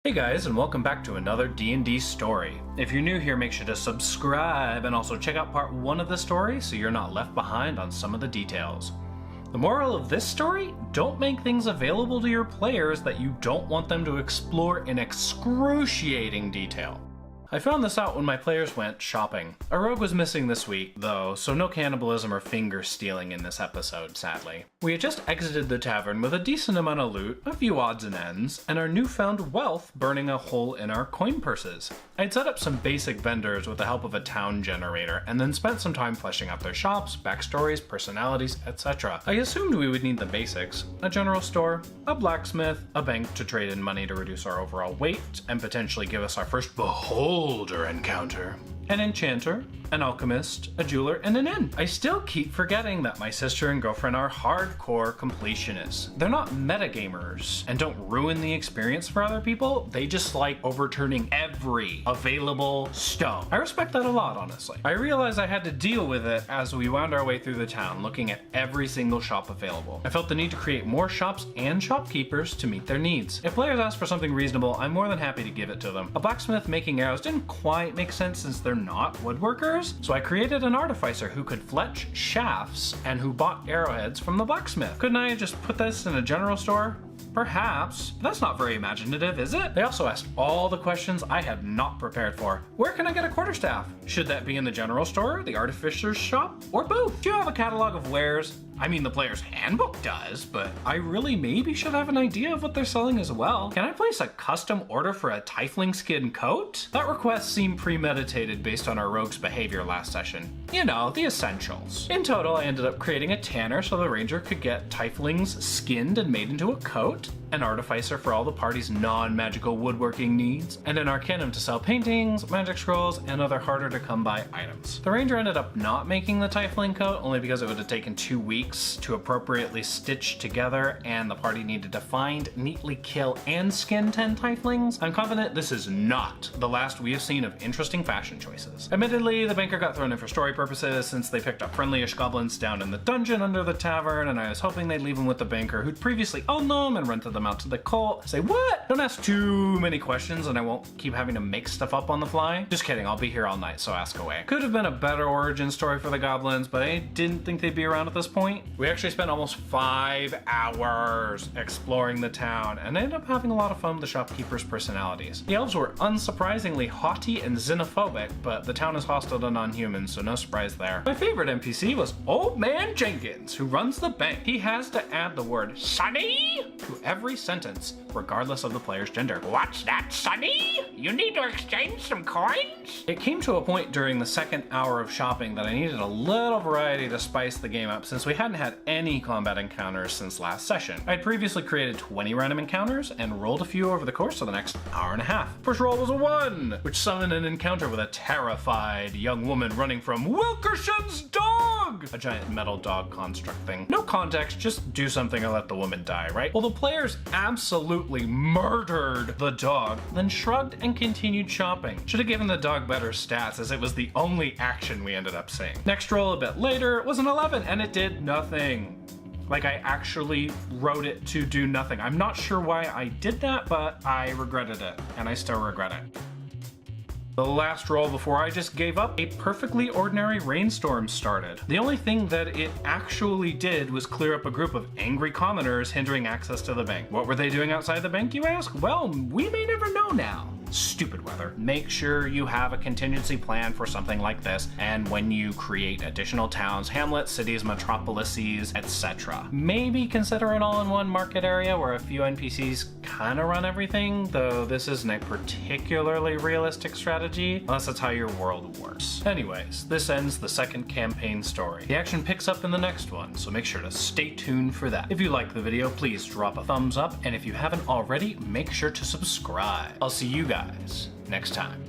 Hey guys, and welcome back to another D&D story. If you're new here, make sure to subscribe and also check out part 1 of the story so you're not left behind on some of the details. The moral of this story, don't make things available to your players that you don't want them to explore in excruciating detail. I found this out when my players went shopping. A rogue was missing this week, though, so no cannibalism or finger stealing in this episode, sadly. We had just exited the tavern with a decent amount of loot, a few odds and ends, and our newfound wealth burning a hole in our coin purses. I'd set up some basic vendors with the help of a town generator, and then spent some time fleshing out their shops, backstories, personalities, etc. I assumed we would need the basics: a general store, a blacksmith, a bank to trade in money to reduce our overall weight, and potentially give us our first beholder encounter, an enchanter, an alchemist, a jeweler, and an inn. I still keep forgetting that my sister and girlfriend are hardcore completionists. They're not metagamers and don't ruin the experience for other people, they just like overturning every available stone. I respect that a lot, honestly. I realized I had to deal with it as we wound our way through the town, looking at every single shop available. I felt the need to create more shops and shopkeepers to meet their needs. If players ask for something reasonable, I'm more than happy to give it to them. A blacksmith making arrows didn't quite make sense since they're not woodworkers, so I created an artificer who could fletch shafts and who bought arrowheads from the blacksmith. Couldn't I have just put this in a general store? Perhaps, but that's not very imaginative, is it? They also asked all the questions I had not prepared for. Where can I get a quarterstaff? Should that be in the general store, the artificer's shop, or both? Do you have a catalog of wares? I mean, the player's handbook does, but I really maybe should have an idea of what they're selling as well. Can I place a custom order for a tiefling skin coat? That request seemed premeditated based on our rogue's behavior last session. You know, the essentials. In total, I ended up creating a tanner so the ranger could get tieflings skinned and made into a coat, an artificer for all the party's non-magical woodworking needs, and an arcanum to sell paintings, magic scrolls, and other harder to come by items. The ranger ended up not making the tiefling coat only because it would have taken 2 weeks to appropriately stitch together, and the party needed to find, neatly kill, and skin 10 tieflings. I'm confident this is not the last we have seen of interesting fashion choices. Admittedly, the banker got thrown in for story purposes since they picked up friendly-ish goblins down in the dungeon under the tavern, and I was hoping they'd leave him with the banker who'd previously owned them and rented them out to the cult. Say, what? Don't ask too many questions and I won't keep having to make stuff up on the fly. Just kidding, I'll be here all night, so ask away. Could have been a better origin story for the goblins, but I didn't think they'd be around at this point. We actually spent almost 5 hours exploring the town and ended up having a lot of fun with the shopkeepers' personalities. The elves were unsurprisingly haughty and xenophobic, but the town is hostile to non-humans, so no surprise there. My favorite NPC was Old Man Jenkins, who runs the bank. He has to add the word Sonny to every sentence, regardless of the player's gender. What's that, Sonny? You need to exchange some coins? It came to a point during the second hour of shopping that I needed a little variety to spice the game up since we hadn't had any combat encounters since last session. I had previously created 20 random encounters and rolled a few over the course of the next hour and a half. First roll was a 1, which summoned an encounter with a terrified young woman running from Wilkerson's dog! A giant metal dog construct thing. No context, just do something and let the woman die, right? Well, the players absolutely murdered the dog, then shrugged and continued shopping. Should have given the dog better stats as it was the only action we ended up seeing. Next roll a bit later was an 11 and it did nothing. Like, I actually wrote it to do nothing. I'm not sure why I did that, but I regretted it, and I still regret it. The last roll before I just gave up, a perfectly ordinary rainstorm started. The only thing that it actually did was clear up a group of angry commoners hindering access to the bank. What were they doing outside the bank, you ask? Well, we may never know now. Stupid weather. Make sure you have a contingency plan for something like this, and when you create additional towns, hamlets, cities, metropolises, etc. Maybe consider an all-in-one market area where a few NPCs kind of run everything, though this isn't a particularly realistic strategy, unless that's how your world works. Anyways, this ends the second campaign story. The action picks up in the next one, so make sure to stay tuned for that. If you liked the video, please drop a thumbs up, and if you haven't already, make sure to subscribe. I'll see you guys next time.